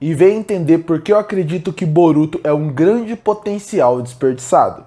e vem entender por que eu acredito que Boruto é um grande potencial desperdiçado.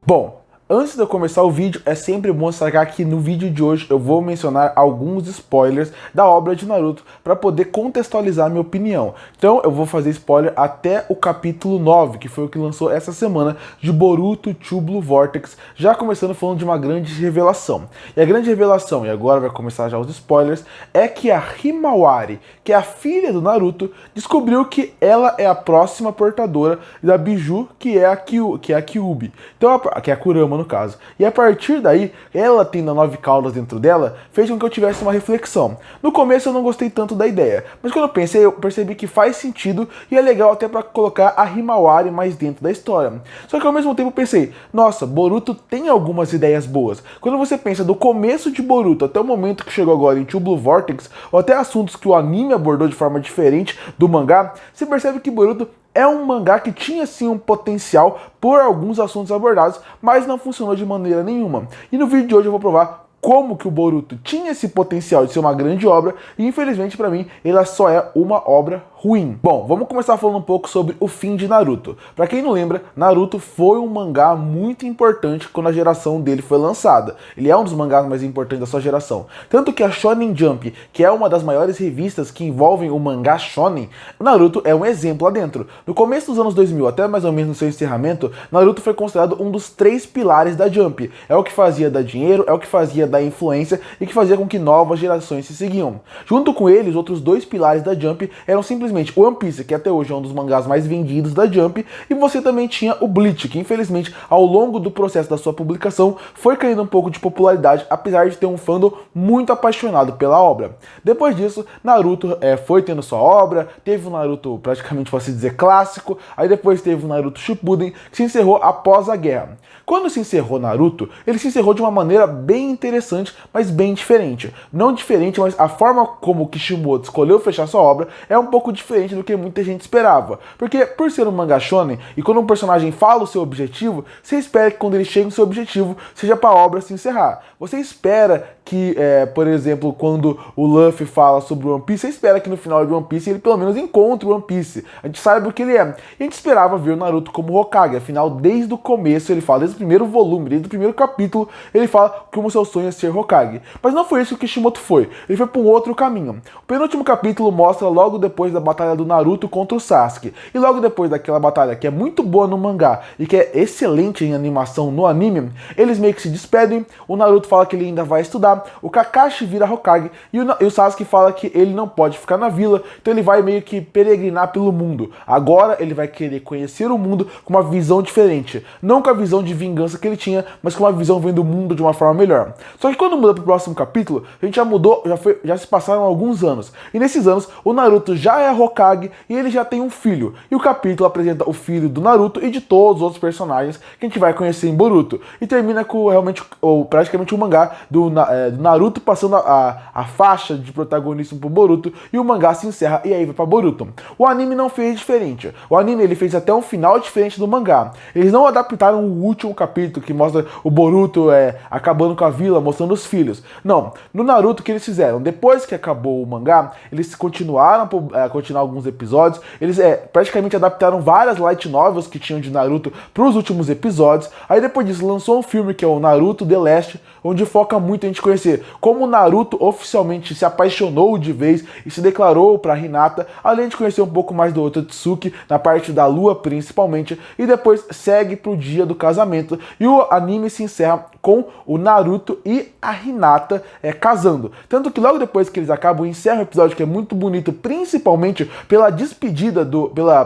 Bom, antes de eu começar o vídeo, é sempre bom destacar que no vídeo de hoje eu vou mencionar alguns spoilers da obra de Naruto para poder contextualizar minha opinião. Então eu vou fazer spoiler até o capítulo 9, que foi o que lançou essa semana, de Boruto 2 Blue Vortex, já começando falando de uma grande revelação. E a grande revelação, e agora vai começar já os spoilers, é que a Himawari, que é a filha do Naruto, descobriu que ela é a próxima portadora da Biju, que é a Kyuubi. Então, que é a Kurama no caso. E a partir daí, ela tendo 9 caudas dentro dela, fez com que eu tivesse uma reflexão. No começo eu não gostei tanto da ideia, mas quando eu pensei, eu percebi que faz sentido e é legal até para colocar a Himawari mais dentro da história. Só que ao mesmo tempo eu pensei, nossa, Boruto tem algumas ideias boas. Quando você pensa do começo de Boruto até o momento que chegou agora em 2 Blue Vortex, ou até assuntos que o anime abordou de forma diferente do mangá, você percebe que Boruto é um mangá que tinha sim um potencial por alguns assuntos abordados, mas não funcionou de maneira nenhuma. E no vídeo de hoje eu vou provar como que o Boruto tinha esse potencial de ser uma grande obra e infelizmente para mim ela só é uma obra ruim. Bom, vamos começar falando um pouco sobre o fim de Naruto. Para quem não lembra, Naruto foi um mangá muito importante quando a geração dele foi lançada. Ele é um dos mangás mais importantes da sua geração. Tanto que a Shonen Jump, que é uma das maiores revistas que envolvem o mangá shonen, Naruto é um exemplo lá dentro. No começo dos anos 2000, até mais ou menos no seu encerramento, Naruto foi considerado um dos 3 pilares da Jump. É o que fazia dar dinheiro, é o que fazia dar influência e que fazia com que novas gerações se seguiam. Junto com ele, os outros 2 pilares da Jump eram simplesmente o One Piece, que até hoje é um dos mangás mais vendidos da Jump, e você também tinha o Bleach, que infelizmente ao longo do processo da sua publicação foi caindo um pouco de popularidade, apesar de ter um fandom muito apaixonado pela obra. Depois disso, Naruto foi tendo sua obra, teve o Naruto praticamente, posso dizer, clássico, aí depois teve o Naruto Shippuden, que se encerrou após a guerra. Quando se encerrou Naruto, ele se encerrou de uma maneira bem interessante, mas bem diferente. Não diferente, mas a forma como o Kishimoto escolheu fechar sua obra é um pouco diferente do que muita gente esperava. Porque por ser um mangá shonen, e quando um personagem fala o seu objetivo, você espera que quando ele chega no seu objetivo, seja para a obra se encerrar. Você espera que, por exemplo, quando o Luffy fala sobre o One Piece, você espera que no final de One Piece ele pelo menos encontre o One Piece. A gente sabe o que ele é. E a gente esperava ver o Naruto como Hokage, afinal, desde o começo ele fala, desde o primeiro volume, desde o primeiro capítulo, ele fala que o seu sonho é ser Hokage. Mas não foi isso que o Kishimoto foi. Ele foi para um outro caminho. O penúltimo capítulo mostra logo depois da batalha do Naruto contra o Sasuke. E logo depois daquela batalha que é muito boa no mangá e que é excelente em animação no anime, eles meio que se despedem. O Naruto fala que ele ainda vai estudar, o Kakashi vira Hokage e o Sasuke fala que ele não pode ficar na vila, então ele vai meio que peregrinar pelo mundo. Agora ele vai querer conhecer o mundo com uma visão diferente. Não com a visão de vingança que ele tinha, mas com uma visão vendo o mundo de uma forma melhor. Só que quando muda pro próximo capítulo, a gente já mudou, já se passaram alguns anos. E nesses anos, o Naruto já é Hokage e ele já tem um filho. E o capítulo apresenta o filho do Naruto e de todos os outros personagens que a gente vai conhecer em Boruto. E termina com realmente, ou praticamente o mangá do Naruto passando a faixa de protagonismo pro Boruto e o mangá se encerra e aí vai pra Boruto. O anime não fez diferente. O anime ele fez até um final diferente do mangá. Eles não adaptaram o último capítulo que mostra o Boruto acabando com a vila, mostrando os filhos. Não. No Naruto o que eles fizeram? Depois que acabou o mangá, eles continuaram a continuar alguns episódios. Eles praticamente adaptaram várias light novels que tinham de Naruto pros últimos episódios. Aí depois disso lançou um filme que é o Naruto The Last, onde foca muito a gente conhecer como o Naruto oficialmente se apaixonou de vez e se declarou para Hinata, além de conhecer um pouco mais do Otsutsuki, na parte da lua principalmente, e depois segue pro dia do casamento, e o anime se encerra com o Naruto e a Hinata casando. Tanto que logo depois que eles acabam, encerra o episódio que é muito bonito, principalmente pela despedida,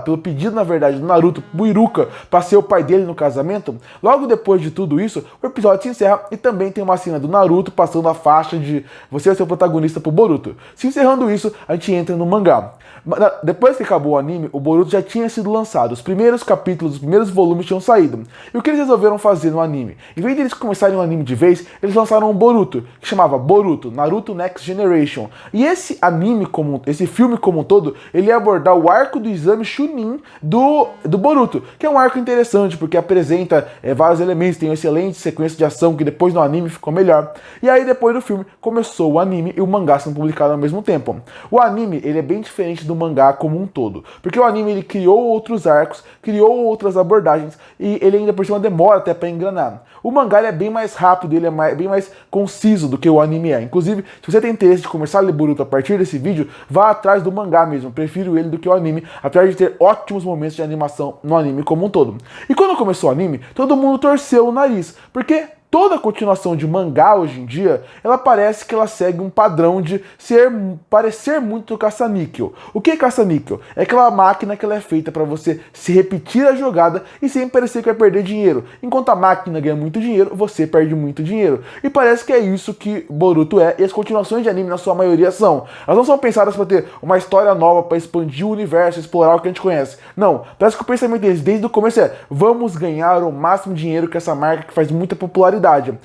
pelo pedido, na verdade, do Naruto pro Iruka para ser o pai dele no casamento. Logo depois de tudo isso, o episódio se encerra e também tem uma cena do Naruto passando a faixa de você é seu protagonista pro Boruto. Se encerrando isso, a gente entra no mangá. Depois que acabou o anime, o Boruto já tinha sido lançado. Os primeiros capítulos, os primeiros volumes tinham saído. E o que eles resolveram fazer no anime? Em vez de eles começar lançarem um anime de vez, eles lançaram um Boruto, que chamava Boruto, Naruto Next Generation. E esse anime, esse filme como um todo, ele ia abordar o arco do exame Chunin do Boruto, que é um arco interessante, porque apresenta vários elementos, tem uma excelente sequência de ação, que depois no anime ficou melhor. E aí depois do filme, começou o anime e o mangá sendo publicado ao mesmo tempo. O anime, ele é bem diferente do mangá como um todo, porque o anime, ele criou outros arcos, criou outras abordagens, e ele ainda por cima demora até para engrenar. O mangá, ele é bem mais rápido, ele é bem mais conciso do que o anime é. Inclusive, se você tem interesse de começar a ler Boruto a partir desse vídeo, vá atrás do mangá mesmo, prefiro ele do que o anime, apesar de ter ótimos momentos de animação no anime como um todo. E quando começou o anime, todo mundo torceu o nariz, porque toda continuação de mangá hoje em dia, ela parece que ela segue um padrão de parecer muito caça-níquel. O que é caça-níquel? É aquela máquina que ela é feita para você se repetir a jogada e sem parecer que vai perder dinheiro. Enquanto a máquina ganha muito dinheiro, você perde muito dinheiro. E parece que é isso que Boruto é, e as continuações de anime na sua maioria são. Elas não são pensadas para ter uma história nova, para expandir o universo, explorar o que a gente conhece. Não, parece que o pensamento deles desde o começo é: vamos ganhar o máximo de dinheiro com essa marca que faz muita popularidade.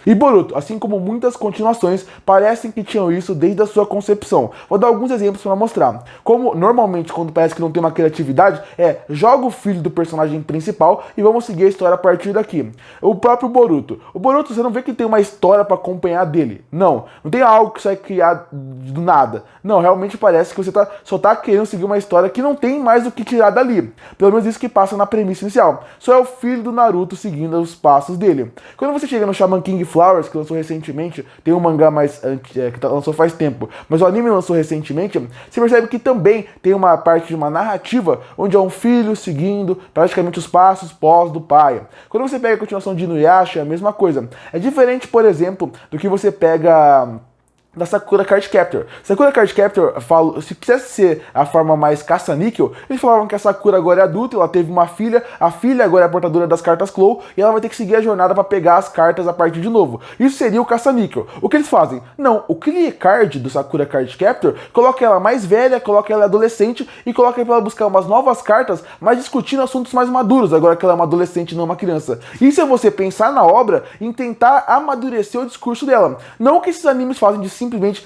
E Boruto, assim como muitas continuações, parecem que tinham isso desde a sua concepção. Vou dar alguns exemplos para mostrar. Como normalmente, quando parece que não tem uma criatividade, joga o filho do personagem principal e vamos seguir a história a partir daqui. O próprio Boruto. O Boruto, você não vê que tem uma história para acompanhar dele. Não tem algo que você vai criar do nada. Não, realmente parece que você só tá querendo seguir uma história que não tem mais o que tirar dali. Pelo menos isso que passa na premissa inicial. Só é o filho do Naruto seguindo os passos dele. Quando você chega no Shaman King Flowers, que lançou recentemente, tem um mangá que lançou faz tempo, mas o anime lançou recentemente, você percebe que também tem uma parte de uma narrativa onde é um filho seguindo praticamente os passos pós do pai. Quando você pega a continuação de Inuyasha, é a mesma coisa. É diferente, por exemplo, do que você pega da Sakura Card Captor. Sakura Card Captor, se quisesse ser a forma mais caça-níquel, eles falavam que a Sakura agora é adulta, ela teve uma filha, a filha agora é a portadora das cartas Clow, e ela vai ter que seguir a jornada para pegar as cartas a partir de novo. Isso seria o caça-níquel. O que eles fazem? Não, o Clear Card do Sakura Card Captor coloca ela mais velha, coloca ela adolescente, e coloca ela buscar umas novas cartas, mas discutindo assuntos mais maduros, agora que ela é uma adolescente e não uma criança. Isso é você pensar na obra em tentar amadurecer o discurso dela. Não o que esses animes fazem de simplesmente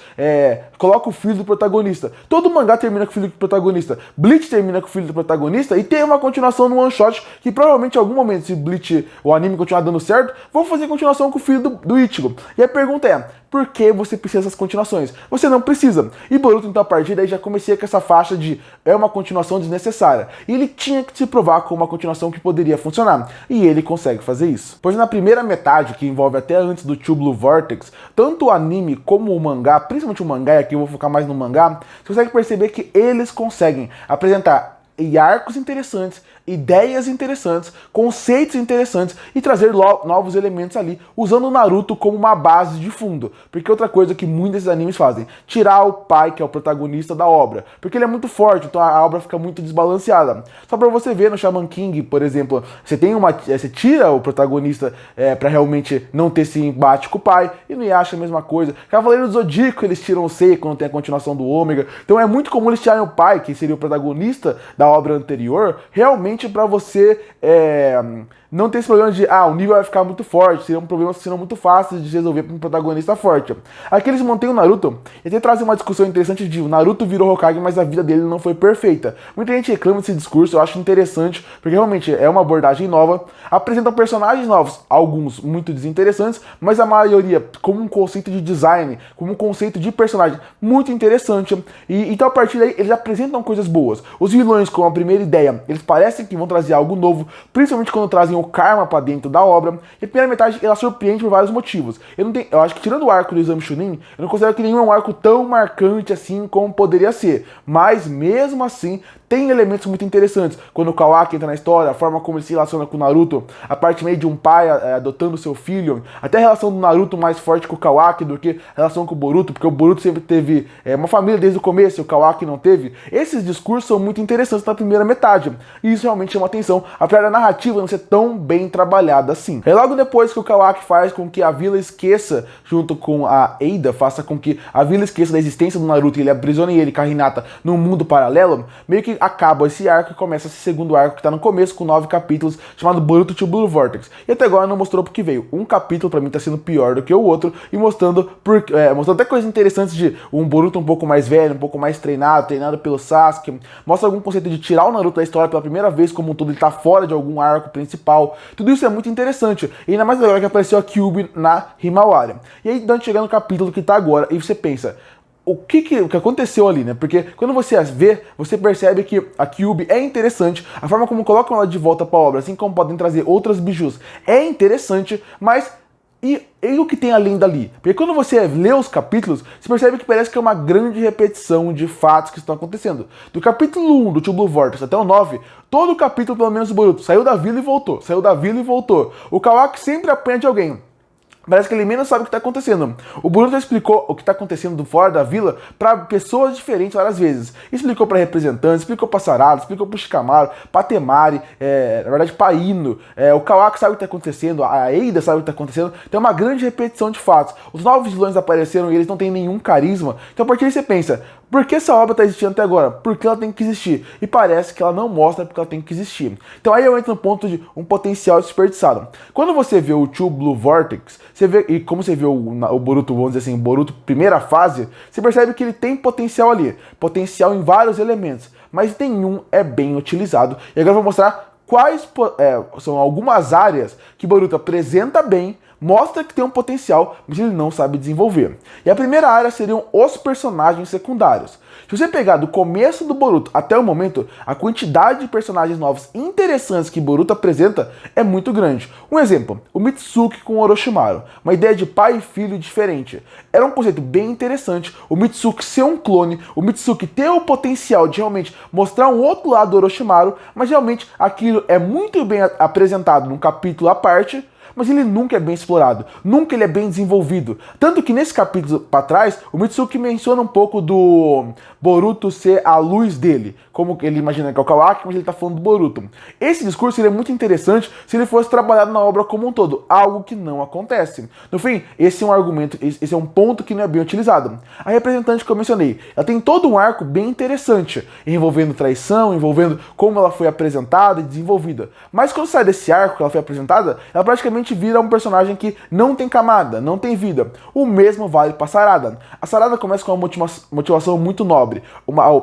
coloca o filho do protagonista. Todo mangá termina com o filho do protagonista. Bleach termina com o filho do protagonista e tem uma continuação no one shot que provavelmente em algum momento, se Bleach, o anime continuar dando certo, vão fazer continuação com o filho do Ichigo. E a pergunta é: por que você precisa dessas continuações? Você não precisa. E Boruto, então, a partir daí já comecei com essa faixa de uma continuação desnecessária. E ele tinha que se provar como uma continuação que poderia funcionar. E ele consegue fazer isso. Pois na primeira metade, que envolve até antes do Two Blue Vortex, tanto o anime como o mangá, principalmente o mangá, e aqui eu vou focar mais no mangá, você consegue perceber que eles conseguem apresentar arcos interessantes, ideias interessantes, conceitos interessantes e trazer novos elementos ali, usando o Naruto como uma base de fundo. Porque outra coisa que muitos desses animes fazem, tirar o pai, que é o protagonista da obra, porque ele é muito forte, então a obra fica muito desbalanceada. Só pra você ver no Shaman King, por exemplo, você tira o protagonista pra realmente não ter esse embate com o pai, e no Yasha a mesma coisa. Cavaleiro do Zodíaco, eles tiram o Sei quando tem a continuação do Ômega, então é muito comum eles tirarem o pai, que seria o protagonista da obra anterior, realmente para você não ter esse problema de o nível vai ficar muito forte, seriam problemas que serão muito fáceis de resolver para um protagonista forte. Aqui eles mantêm o Naruto e até trazem uma discussão interessante de o Naruto virou Hokage, mas a vida dele não foi perfeita. Muita gente reclama desse discurso, eu acho interessante, porque realmente é uma abordagem nova, apresentam personagens novos, alguns muito desinteressantes, mas a maioria como um conceito de design, como um conceito de personagem muito interessante. E então a partir daí eles apresentam coisas boas. Os vilões, com a primeira ideia, eles parecem que vão trazer algo novo, principalmente quando trazem o karma pra dentro da obra. E a primeira metade, ela surpreende por vários motivos. Eu acho que tirando o arco do Exame Chunin, eu não considero que nenhum é um arco tão marcante assim como poderia ser. Mas mesmo assim, tem elementos muito interessantes. Quando o Kawaki entra na história, a forma como ele se relaciona com o Naruto, a parte meio de um pai adotando seu filho, até a relação do Naruto mais forte com o Kawaki do que a relação com o Boruto, porque o Boruto sempre teve uma família desde o começo e o Kawaki não teve. Esses discursos são muito interessantes interessantes na primeira metade. E isso realmente chama atenção, apesar da narrativa não ser tão bem trabalhada assim. É logo depois que o Kawaki faz com que a vila esqueça, junto com a Eida, faça com que a vila esqueça da existência do Naruto e ele aprisione ele com a Hinata num mundo paralelo, meio que acaba esse arco e começa esse segundo arco que tá no começo com 9 capítulos, chamado Boruto to Blue Vortex. E até agora não mostrou porque veio. Um capítulo pra mim tá sendo pior do que o outro e mostrando até coisas interessantes de um Boruto um pouco mais velho, um pouco mais treinado pelo Sasuke. Mostra algum conceito de tirar o Naruto da história pela primeira vez como um todo, ele tá fora de algum arco principal. Tudo isso é muito interessante. E ainda mais agora que apareceu a Kyuubi na Himawari. E aí, então, chegando no capítulo que tá agora, e você pensa, o que aconteceu ali, né? Porque quando você vê, você percebe que a Kyuubi é interessante, a forma como colocam ela de volta pra obra, assim como podem trazer outras bijus, é interessante, mas e o que tem além dali? Porque quando você lê os capítulos, você percebe que parece que é uma grande repetição de fatos que estão acontecendo. Do capítulo 1 do Two Blue Vortex até o 9, todo o capítulo, pelo menos o Boruto, saiu da vila e voltou, saiu da vila e voltou. O Kawaki sempre apanha de alguém. Parece que ele menos sabe o que está acontecendo. O Boruto explicou o que está acontecendo do fora da vila para pessoas diferentes várias vezes. Explicou para representantes, explicou para Sarada, explicou para Shikamaru, para Temari, na verdade para Ino. O Kawaki sabe o que está acontecendo, a Eida sabe o que está acontecendo. Tem uma grande repetição de fatos. Os novos vilões apareceram e eles não têm nenhum carisma. Então a partir daí você pensa, por que essa obra está existindo até agora? Porque ela tem que existir. E parece que ela não mostra porque ela tem que existir. Então aí eu entro no ponto de um potencial desperdiçado. Quando você vê o Two Blue Vortex, você vê, e como você vê o Boruto, vamos dizer assim, Boruto primeira fase, você percebe que ele tem potencial ali. Potencial em vários elementos. Mas nenhum é bem utilizado. E agora eu vou mostrar quais são algumas áreas que Boruto apresenta bem, mostra que tem um potencial, mas ele não sabe desenvolver. E a primeira área seriam os personagens secundários. Se você pegar do começo do Boruto até o momento, a quantidade de personagens novos interessantes que Boruto apresenta é muito grande. Um exemplo, o Mitsuki com o Orochimaru, uma ideia de pai e filho diferente. Era um conceito bem interessante, o Mitsuki ser um clone, o Mitsuki ter o potencial de realmente mostrar um outro lado do Orochimaru, mas realmente aquilo é muito bem apresentado num capítulo à parte, mas ele nunca é bem explorado, nunca ele é bem desenvolvido. Tanto que nesse capítulo para trás, o Mitsuki menciona um pouco do Boruto ser a luz dele, como ele imagina que é o Kawaki, mas ele tá falando do Boruto. Esse discurso seria muito interessante se ele fosse trabalhado na obra como um todo, algo que não acontece. No fim, esse é um argumento, esse é um ponto que não é bem utilizado. A representante que eu mencionei, ela tem todo um arco bem interessante, envolvendo traição, envolvendo como ela foi apresentada e desenvolvida. Mas quando sai desse arco que ela foi apresentada, ela praticamente vira um personagem que não tem camada, não tem vida. O mesmo vale para Sarada. A Sarada começa com uma motivação muito nobre.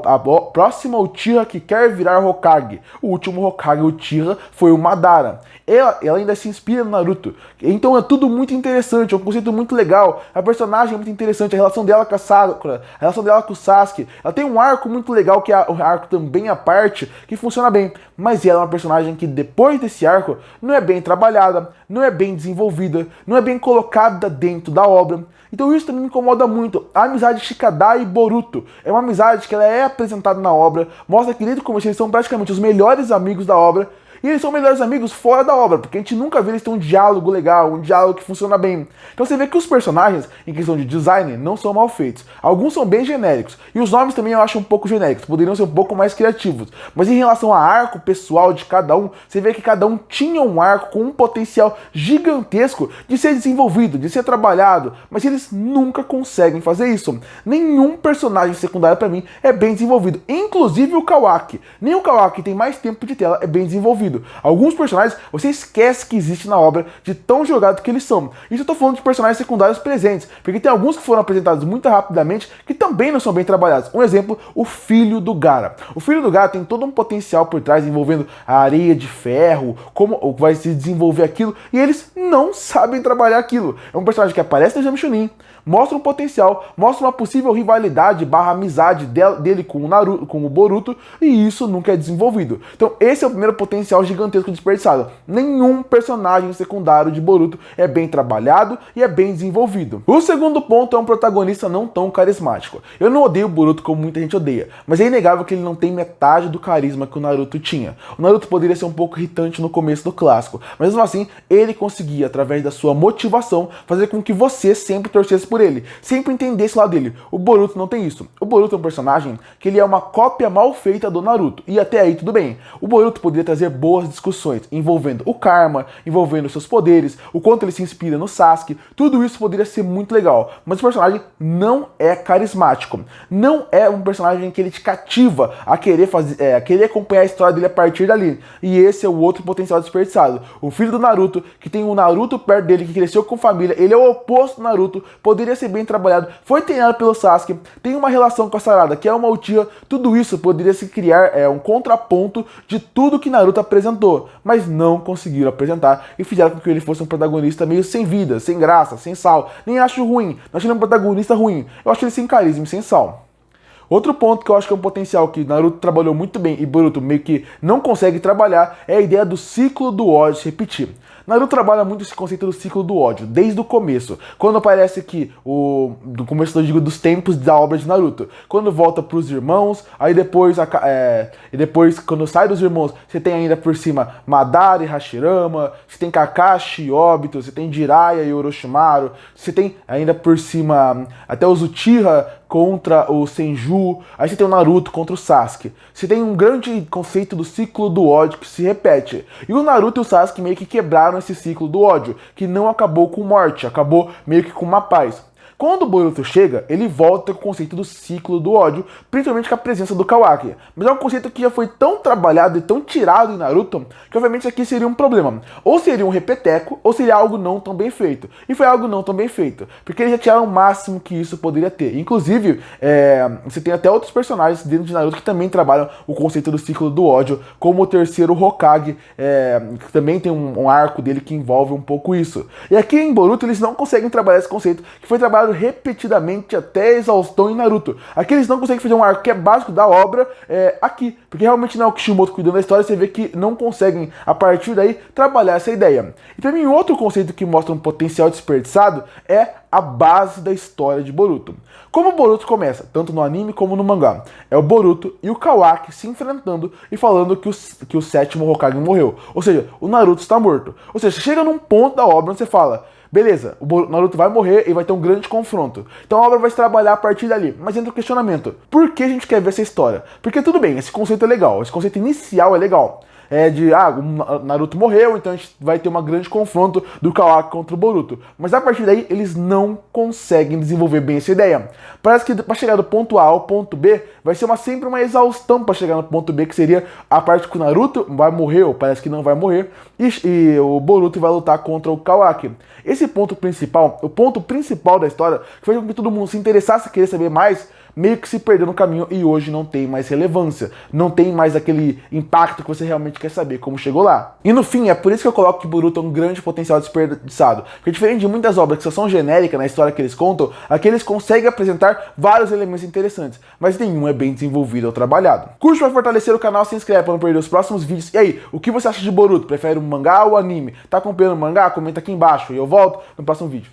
A próxima Uchiha que quer virar Hokage. O último Hokage Uchiha foi o Madara. Ela ainda se inspira no Naruto. Então é tudo muito interessante, é um conceito muito legal. A personagem é muito interessante, a relação dela com a Sakura, a relação dela com o Sasuke. Ela tem um arco muito legal, que é o arco também à parte, que funciona bem. Mas ela é uma personagem que depois desse arco não é bem trabalhada, não é bem desenvolvida, não é bem colocada dentro da obra. Então isso também me incomoda muito. A amizade de Shikadai e Boruto é uma amizade que ela é apresentada na obra, mostra que desde o começo eles são praticamente os melhores amigos da obra, e eles são melhores amigos fora da obra, porque a gente nunca vê eles ter um diálogo legal, um diálogo que funciona bem. Então você vê que os personagens, em questão de design, não são mal feitos. Alguns são bem genéricos, e os nomes também eu acho um pouco genéricos, poderiam ser um pouco mais criativos. Mas em relação a arco pessoal de cada um, você vê que cada um tinha um arco com um potencial gigantesco de ser desenvolvido, de ser trabalhado, mas eles nunca conseguem fazer isso. Nenhum personagem secundário pra mim é bem desenvolvido, inclusive o Kawaki. Nem o Kawaki tem mais tempo de tela é bem desenvolvido. Alguns personagens você esquece que existe na obra de tão jogado que eles são. Isso eu tô falando de personagens secundários presentes, porque tem alguns que foram apresentados muito rapidamente que também não são bem trabalhados. Um exemplo, o filho do Gaara. O filho do Gaara tem todo um potencial por trás envolvendo a areia de ferro, como vai se desenvolver aquilo, e eles não sabem trabalhar aquilo. É um personagem que aparece no Exame Chunin, mostra um potencial, mostra uma possível rivalidade barra amizade dele com o Naruto, com o Boruto, e isso nunca é desenvolvido. Então esse é o primeiro potencial potencial gigantesco desperdiçado. Nenhum personagem secundário de Boruto é bem trabalhado e é bem desenvolvido. O segundo ponto é um protagonista não tão carismático. Eu não odeio o Boruto como muita gente odeia, mas é inegável que ele não tem metade do carisma que o Naruto tinha. O Naruto poderia ser um pouco irritante no começo do clássico, mas mesmo assim, ele conseguia, através da sua motivação, fazer com que você sempre torcesse por ele, sempre entendesse o lado dele. O Boruto não tem isso. O Boruto é um personagem que ele é uma cópia mal feita do Naruto, e até aí tudo bem. O Boruto poderia trazer boas discussões, envolvendo o karma, envolvendo seus poderes, o quanto ele se inspira no Sasuke, tudo isso poderia ser muito legal, mas o personagem não é carismático, não é um personagem que ele te cativa a querer a querer acompanhar a história dele a partir dali, e esse é o outro potencial desperdiçado. O filho do Naruto, que tem o Naruto perto dele, que cresceu com família, ele é o oposto do Naruto, poderia ser bem trabalhado, foi treinado pelo Sasuke, tem uma relação com a Sarada, que é uma Uchiha, tudo isso poderia se criar um contraponto de tudo que Naruto apresentou, mas não conseguiram apresentar e fizeram com que ele fosse um protagonista meio sem vida, sem graça, sem sal. Nem acho ruim, não acho ele um protagonista ruim, eu acho ele sem carisma e sem sal. Outro ponto que eu acho que é um potencial que Naruto trabalhou muito bem e Boruto meio que não consegue trabalhar é a ideia do ciclo do ódio se repetir. Naruto trabalha muito esse conceito do ciclo do ódio, desde o começo. Quando aparece que, do começo eu digo dos tempos da obra de Naruto, quando volta pros irmãos, aí depois, e depois quando sai dos irmãos, você tem ainda por cima Madara e Hashirama, você tem Kakashi e Obito, você tem Jiraiya e Orochimaru, você tem ainda por cima até os Uchiha contra o Senju, aí você tem o Naruto contra o Sasuke. Você tem um grande conceito do ciclo do ódio que se repete. E o Naruto e o Sasuke meio que quebraram esse ciclo do ódio, que não acabou com morte, acabou meio que com uma paz. Quando o Boruto chega, ele volta com o conceito do ciclo do ódio, principalmente com a presença do Kawaki. Mas é um conceito que já foi tão trabalhado e tão tirado em Naruto, que obviamente aqui seria um problema. Ou seria um repeteco, ou seria algo não tão bem feito. E foi algo não tão bem feito, porque eles já tiraram o máximo que isso poderia ter. Inclusive, você tem até outros personagens dentro de Naruto que também trabalham o conceito do ciclo do ódio, como o terceiro Hokage, que também tem um arco dele que envolve um pouco isso. E aqui em Boruto eles não conseguem trabalhar esse conceito, que foi trabalhado repetidamente até exaustão em Naruto. Aqui eles não conseguem fazer um arco que é básico da obra aqui, porque realmente não é o Kishimoto cuidando da história, você vê que não conseguem, a partir daí, trabalhar essa ideia. E pra mim, outro conceito que mostra um potencial desperdiçado é a base da história de Boruto. Como o Boruto começa, tanto no anime como no mangá, é o Boruto e o Kawaki se enfrentando e falando que o sétimo Hokage morreu. Ou seja, o Naruto está morto. Ou seja, chega num ponto da obra onde você fala: beleza, o Naruto vai morrer e vai ter um grande confronto. Então a obra vai se trabalhar a partir dali. Mas entra o questionamento: por que a gente quer ver essa história? Porque tudo bem, esse conceito é legal, esse conceito inicial é legal. O Naruto morreu, então a gente vai ter um grande confronto do Kawaki contra o Boruto. Mas a partir daí, eles não conseguem desenvolver bem essa ideia. Parece que para chegar do ponto A ao ponto B, vai ser sempre uma exaustão para chegar no ponto B, que seria a parte que o Naruto vai morrer, ou parece que não vai morrer, e o Boruto vai lutar contra o Kawaki. Esse ponto principal, o ponto principal da história, que fez com que todo mundo se interessasse, querer saber mais, meio que se perdeu no caminho e hoje não tem mais relevância, não tem mais aquele impacto que você realmente quer saber como chegou lá. E no fim, é por isso que eu coloco que Boruto é um grande potencial desperdiçado, porque diferente de muitas obras que só são genéricas na história que eles contam, aqui eles conseguem apresentar vários elementos interessantes, mas nenhum é bem desenvolvido ou trabalhado. Curte para fortalecer o canal, se inscreve para não perder os próximos vídeos. E aí, o que você acha de Boruto? Prefere o mangá ou o anime? Tá acompanhando o mangá? Comenta aqui embaixo e eu volto no próximo vídeo.